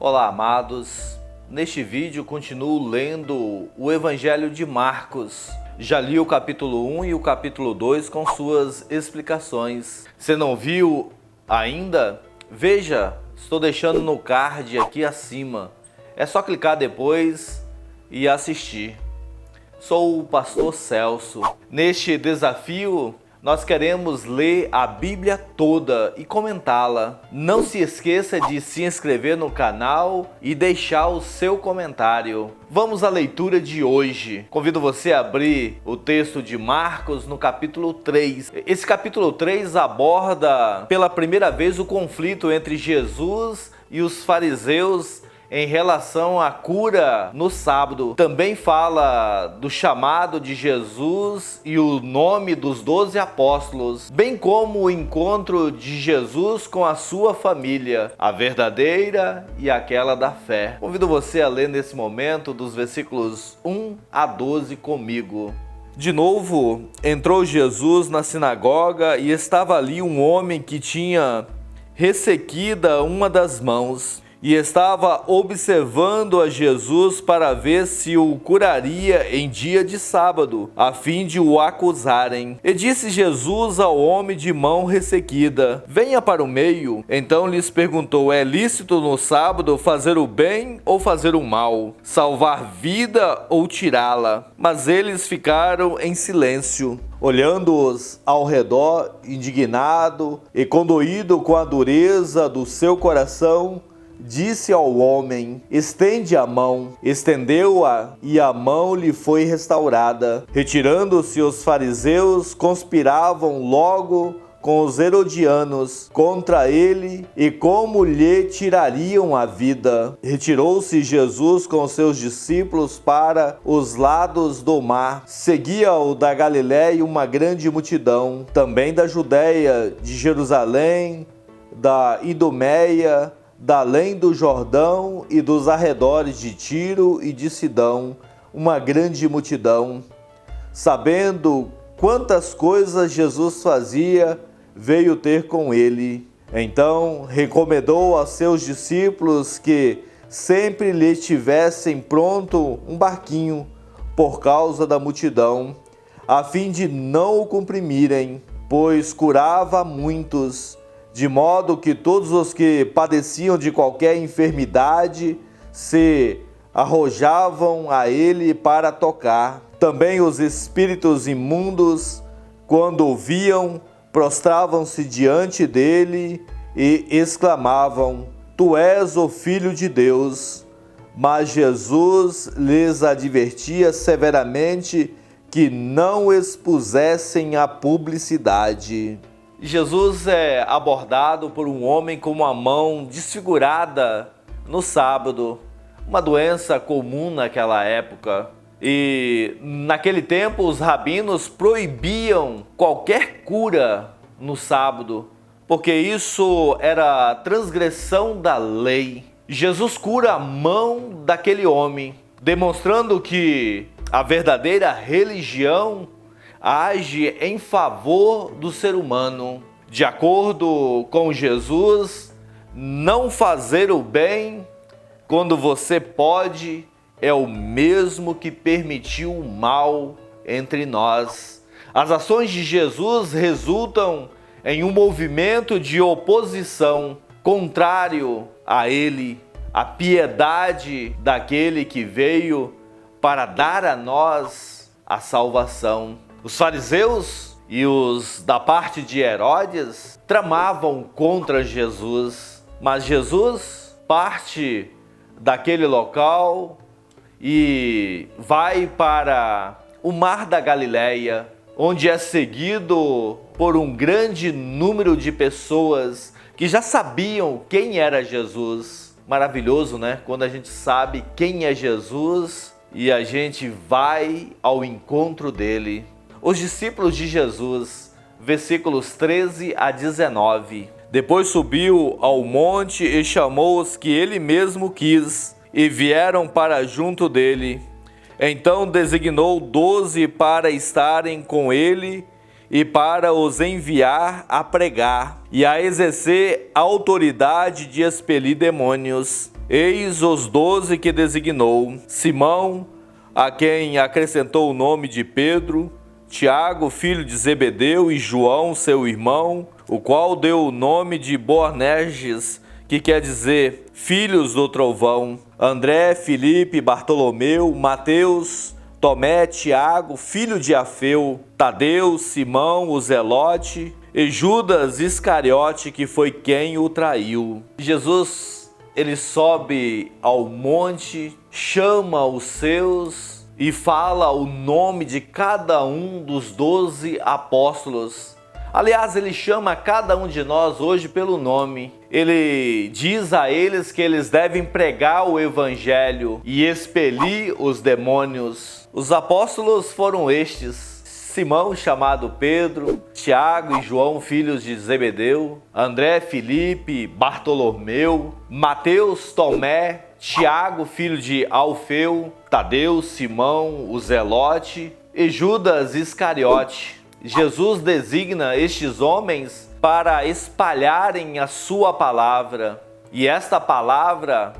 Olá, amados. Neste vídeo continuo lendo o Evangelho de Marcos. Já li o capítulo 1 e o capítulo 2 com suas explicações. Se não viu ainda, veja, estou deixando no card aqui acima. É só clicar depois e assistir. Sou o pastor Celso. Neste desafio, nós queremos ler a Bíblia toda e comentá-la. Não se esqueça de se inscrever no canal e deixar o seu comentário. Vamos à leitura de hoje. Convido você a abrir o texto de Marcos no capítulo 3. Esse capítulo 3 aborda pela primeira vez o conflito entre Jesus e os fariseus em relação à cura no sábado. Também fala do chamado de Jesus e o nome dos 12 apóstolos, bem como o encontro de Jesus com a sua família, a verdadeira e aquela da fé. Convido você a ler nesse momento dos versículos 1 a 12 comigo. De novo, entrou Jesus na sinagoga e estava ali um homem que tinha ressequida uma das mãos. E estava observando a Jesus para ver se o curaria em dia de sábado, a fim de o acusarem. E disse Jesus ao homem de mão ressequida: venha para o meio. Então lhes perguntou: é lícito no sábado fazer o bem ou fazer o mal? Salvar vida ou tirá-la? Mas eles ficaram em silêncio, olhando-os ao redor, indignado e condoído com a dureza do seu coração. Disse ao homem: estende a mão. Estendeu-a e a mão lhe foi restaurada. Retirando-se os fariseus, conspiravam logo com os herodianos contra ele e como lhe tirariam a vida. Retirou-se Jesus com seus discípulos para os lados do mar. Seguia-o da Galiléia uma grande multidão, também da Judéia, de Jerusalém, da Idumeia, da além do Jordão e dos arredores de Tiro e de Sidão, uma grande multidão. Sabendo quantas coisas Jesus fazia, veio ter com ele. Então recomendou aos seus discípulos que sempre lhe tivessem pronto um barquinho por causa da multidão, a fim de não o comprimirem, pois curava muitos, de modo que todos os que padeciam de qualquer enfermidade se arrojavam a ele para tocar. Também os espíritos imundos, quando o viam, prostravam-se diante dele e exclamavam: tu és o Filho de Deus. Mas Jesus lhes advertia severamente que não expusessem a publicidade. Jesus é abordado por um homem com uma mão desfigurada no sábado, uma doença comum naquela época. E naquele tempo os rabinos proibiam qualquer cura no sábado, porque isso era transgressão da lei. Jesus cura a mão daquele homem, demonstrando que a verdadeira religião age em favor do ser humano. De acordo com Jesus, não fazer o bem quando você pode é o mesmo que permitir o mal entre nós. As ações de Jesus resultam em um movimento de oposição contrário a ele, a piedade daquele que veio para dar a nós a salvação. Os fariseus e os da parte de Herodes tramavam contra Jesus, mas Jesus parte daquele local e vai para o mar da Galileia, onde é seguido por um grande número de pessoas que já sabiam quem era Jesus. Maravilhoso, né? Quando a gente sabe quem é Jesus e a gente vai ao encontro dele. Os discípulos de Jesus, versículos 13 a 19. Depois subiu ao monte e chamou os que ele mesmo quis, e vieram para junto dele. Então designou 12 para estarem com ele e para os enviar a pregar e a exercer a autoridade de expelir demônios. Eis os 12 que designou: Simão, a quem acrescentou o nome de Pedro, Tiago, filho de Zebedeu, e João, seu irmão, o qual deu o nome de Boanerges, que quer dizer filhos do trovão, André, Filipe, Bartolomeu, Mateus, Tomé, Tiago, filho de Alfeu, Tadeu, Simão, o Zelote, e Judas Iscariote, que foi quem o traiu. Jesus, ele sobe ao monte, chama os seus e fala o nome de cada um dos 12 apóstolos. Aliás, ele chama cada um de nós hoje pelo nome. Ele diz a eles que eles devem pregar o evangelho e expelir os demônios. Os apóstolos foram estes: Simão, chamado Pedro, Tiago e João, filhos de Zebedeu, André, Filipe, Bartolomeu, Mateus, Tomé, Tiago, filho de Alfeu, Tadeu, Simão, o Zelote e Judas Iscariote. Jesus designa estes homens para espalharem a sua palavra, e esta palavra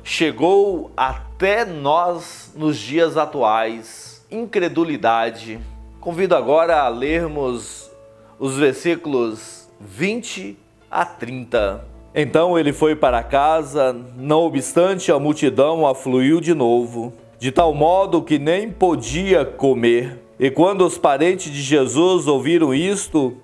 chegou até nós nos dias atuais. Incredulidade. Convido agora a lermos os versículos 20 a 30. Então ele foi para casa, não obstante a multidão afluiu de novo, de tal modo que nem podia comer. E quando os parentes de Jesus ouviram isto,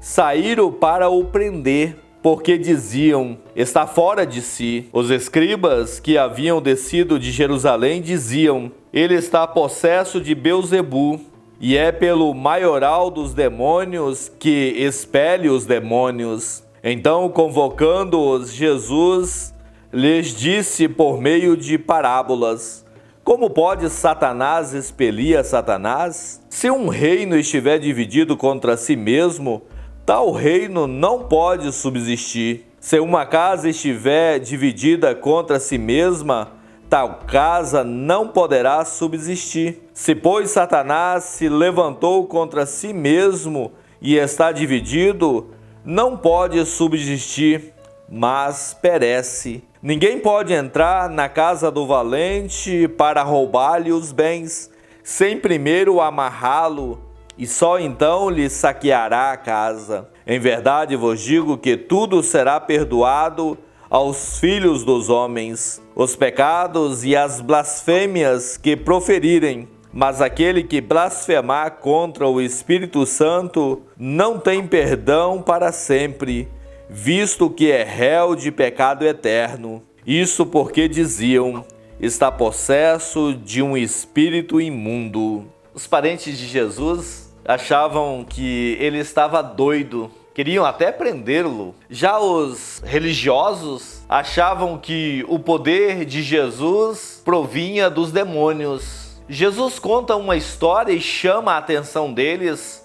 saíram para o prender, porque diziam: está fora de si. Os escribas que haviam descido de Jerusalém diziam: ele está possesso de Belzebu, e é pelo maioral dos demônios que expele os demônios. Então, convocando-os, Jesus lhes disse por meio de parábolas: como pode Satanás expelir a Satanás? Se um reino estiver dividido contra si mesmo, tal reino não pode subsistir. Se uma casa estiver dividida contra si mesma, tal casa não poderá subsistir. Se, pois, Satanás se levantou contra si mesmo e está dividido, não pode subsistir, mas perece. Ninguém pode entrar na casa do valente para roubar-lhe os bens, sem primeiro amarrá-lo, e só então lhe saqueará a casa. Em verdade vos digo que tudo será perdoado aos filhos dos homens, os pecados e as blasfêmias que proferirem, mas aquele que blasfemar contra o Espírito Santo não tem perdão para sempre, visto que é réu de pecado eterno. Isso porque diziam: está possesso de um espírito imundo. Os parentes de Jesus achavam que ele estava doido, queriam até prendê-lo. Já os religiosos achavam que o poder de Jesus provinha dos demônios. Jesus conta uma história e chama a atenção deles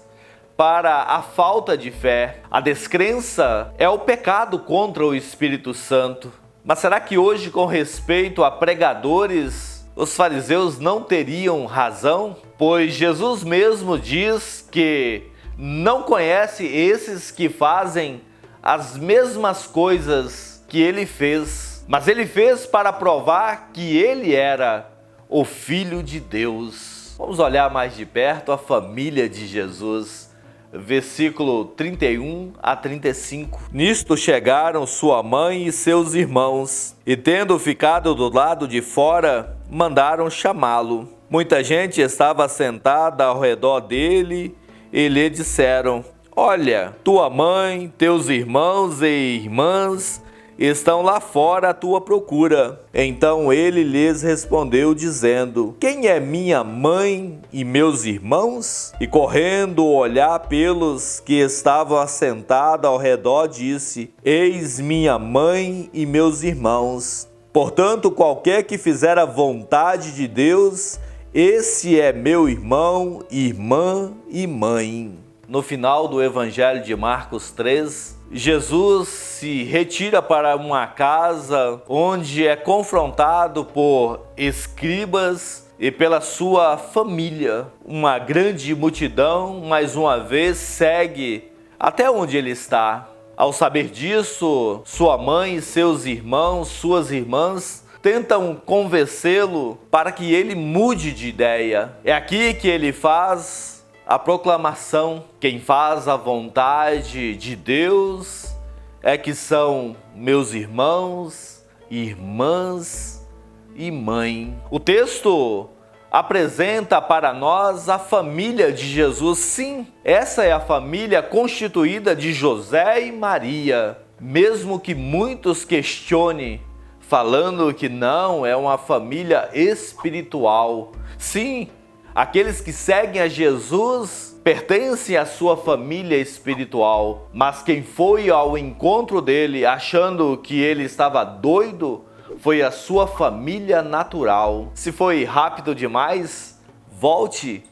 para a falta de fé. A descrença é o pecado contra o Espírito Santo. Mas será que hoje, com respeito a pregadores, os fariseus não teriam razão? Pois Jesus mesmo diz que não conhece esses que fazem as mesmas coisas que ele fez, mas ele fez para provar que ele era o Filho de Deus. Vamos olhar mais de perto a família de Jesus. Versículo 31 a 35. Nisto chegaram sua mãe e seus irmãos, e tendo ficado do lado de fora, mandaram chamá-lo. Muita gente estava sentada ao redor dele, e lhe disseram: olha, tua mãe, teus irmãos e irmãs estão lá fora à tua procura. Então ele lhes respondeu, dizendo: quem é minha mãe e meus irmãos? E correndo olhar pelos que estavam assentados ao redor, disse: eis minha mãe e meus irmãos. Portanto, qualquer que fizer a vontade de Deus, esse é meu irmão, irmã e mãe. No final do Evangelho de Marcos 3, Jesus se retira para uma casa onde é confrontado por escribas e pela sua família. Uma grande multidão, mais uma vez, segue até onde ele está. Ao saber disso, sua mãe, seus irmãos, suas irmãs tentam convencê-lo para que ele mude de ideia. É aqui que ele faz a proclamação: quem faz a vontade de Deus é que são meus irmãos, irmãs e mãe. O texto apresenta para nós a família de Jesus. Sim, essa é a família constituída de José e Maria. Mesmo que muitos questionem, falando que não é uma família espiritual. Sim, aqueles que seguem a Jesus pertencem à sua família espiritual, mas quem foi ao encontro dele achando que ele estava doido foi a sua família natural. Se foi rápido demais, volte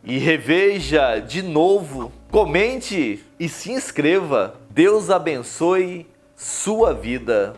e reveja de novo. Comente e se inscreva. Deus abençoe sua vida.